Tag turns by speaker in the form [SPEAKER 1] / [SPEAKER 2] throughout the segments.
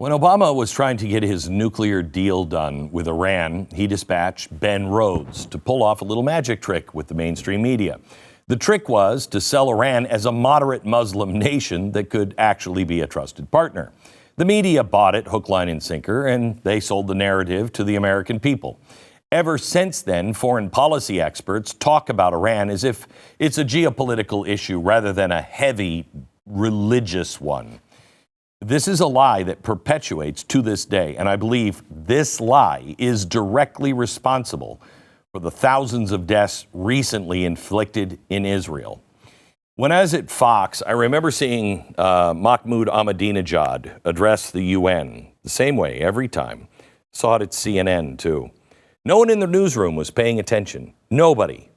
[SPEAKER 1] When Obama was trying to get his nuclear deal done with Iran, he dispatched Ben Rhodes to pull off a little magic trick with the mainstream media. The trick was to sell Iran as a moderate Muslim nation that could actually be a trusted partner. The media bought it hook, line, and sinker, and they sold the narrative to the American people. Ever since then, foreign policy experts talk about Iran as if it's a geopolitical issue rather than a heavy religious one. This is a lie that perpetuates to this day, and I believe this lie is directly responsible for the thousands of deaths recently inflicted in Israel. When I was at Fox, I remember seeing Mahmoud Ahmadinejad address the UN the same way every time. Saw it at CNN, too. No one in the newsroom was paying attention. Nobody.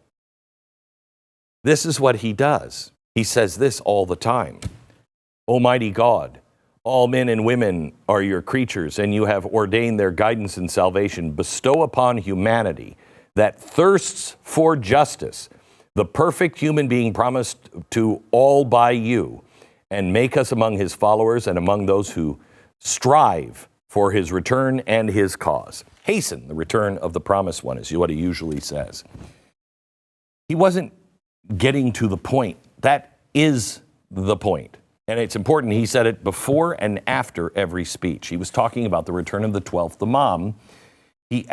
[SPEAKER 1] This is what he does. He says this all the time. Almighty God, all men and women are your creatures, and you have ordained their guidance and salvation. Bestow upon humanity that thirsts for justice, the perfect human being promised to all by you, and make us among his followers and among those who strive for his return and his cause. Hasten the return of the promised one, is what he usually says. He wasn't getting to the point. That is the point. And it's important, he said it before and after every speech. He was talking about the return of the 12th Imam. The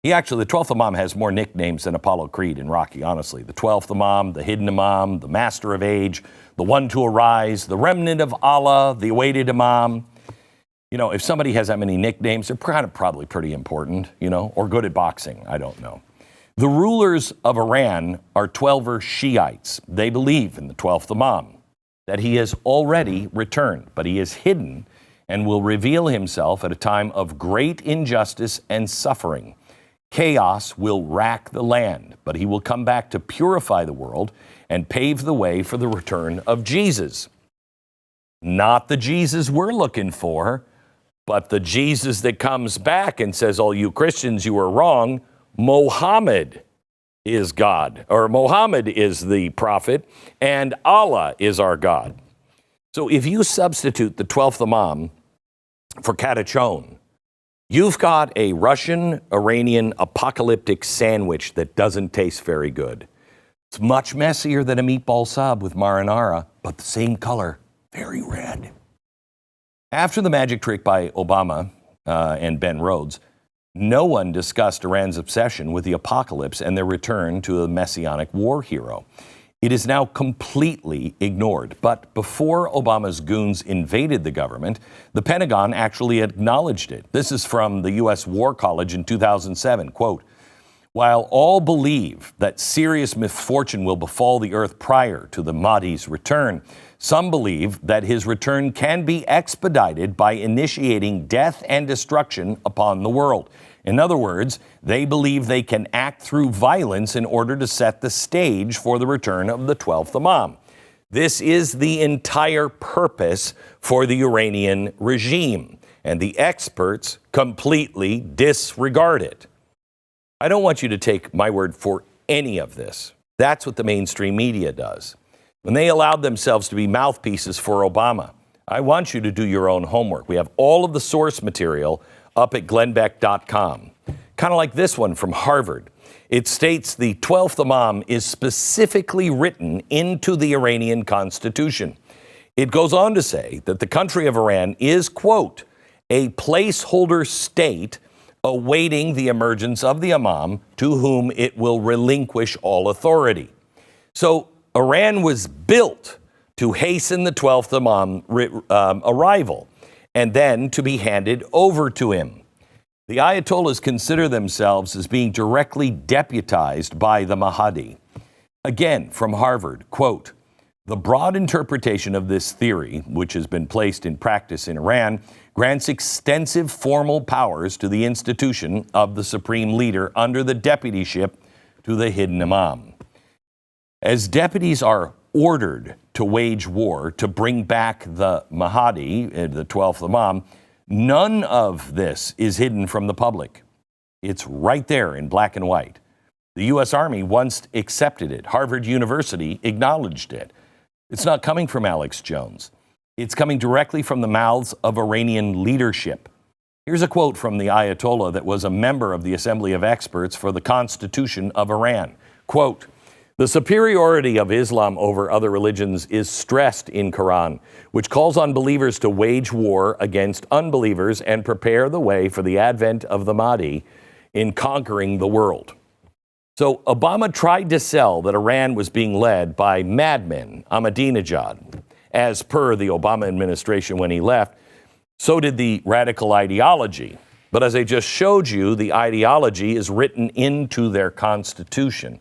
[SPEAKER 1] 12th Imam has more nicknames than Apollo Creed and Rocky, honestly. The 12th Imam, the hidden Imam, the master of age, the one to arise, the remnant of Allah, the awaited Imam. You know, if somebody has that many nicknames, they're probably pretty important, or good at boxing. I don't know. The rulers of Iran are 12er Shiites. They believe in the 12th Imam, that he has already returned, but he is hidden and will reveal himself at a time of great injustice and suffering. Chaos will rack the land, but he will come back to purify the world and pave the way for the return of Jesus. Not the Jesus we're looking for, but the Jesus that comes back and says, all you Christians, you are wrong. Mohammed is God, or Mohammed is the prophet, and Allah is our God. So if you substitute the 12th Imam for Katachon, you've got a Russian-Iranian apocalyptic sandwich that doesn't taste very good. It's much messier than a meatball sub with marinara, but the same color, very red. After the magic trick by Obama and Ben Rhodes, no one discussed Iran's obsession with the apocalypse and their return to a messianic war hero. It is now completely ignored. But before Obama's goons invaded the government, the Pentagon actually acknowledged it. This is from the U.S. War College in 2007. Quote, while all believe that serious misfortune will befall the earth prior to the Mahdi's return, some believe that his return can be expedited by initiating death and destruction upon the world. In other words, they believe they can act through violence in order to set the stage for the return of the 12th Imam. This is the entire purpose for the Iranian regime, and the experts completely disregard it. I don't want you to take my word for any of this. That's what the mainstream media does. When they allowed themselves to be mouthpieces for Obama, I want you to do your own homework. We have all of the source material up at glennbeck.com. Kind of like this one from Harvard. It states the 12th Imam is specifically written into the Iranian constitution. It goes on to say that the country of Iran is, quote, a placeholder state awaiting the emergence of the Imam to whom it will relinquish all authority. So Iran was built to hasten the 12th Imam arrival and then to be handed over to him. The Ayatollahs consider themselves as being directly deputized by the Mahdi. Again, from Harvard, quote, the broad interpretation of this theory, which has been placed in practice in Iran, grants extensive formal powers to the institution of the supreme leader under the deputyship to the hidden Imam. As deputies are ordered to wage war to bring back the Mahdi, the 12th Imam, none of this is hidden from the public. It's right there in black and white. The U.S. Army once accepted it. Harvard University acknowledged it. It's not coming from Alex Jones. It's coming directly from the mouths of Iranian leadership. Here's a quote from the Ayatollah that was a member of the Assembly of Experts for the Constitution of Iran. Quote, "The superiority of Islam over other religions is stressed in Quran, which calls on believers to wage war against unbelievers and prepare the way for the advent of the Mahdi in conquering the world." So Obama tried to sell that Iran was being led by madmen, Ahmadinejad. As per the Obama administration when he left, so did the radical ideology. But as I just showed you, the ideology is written into their constitution.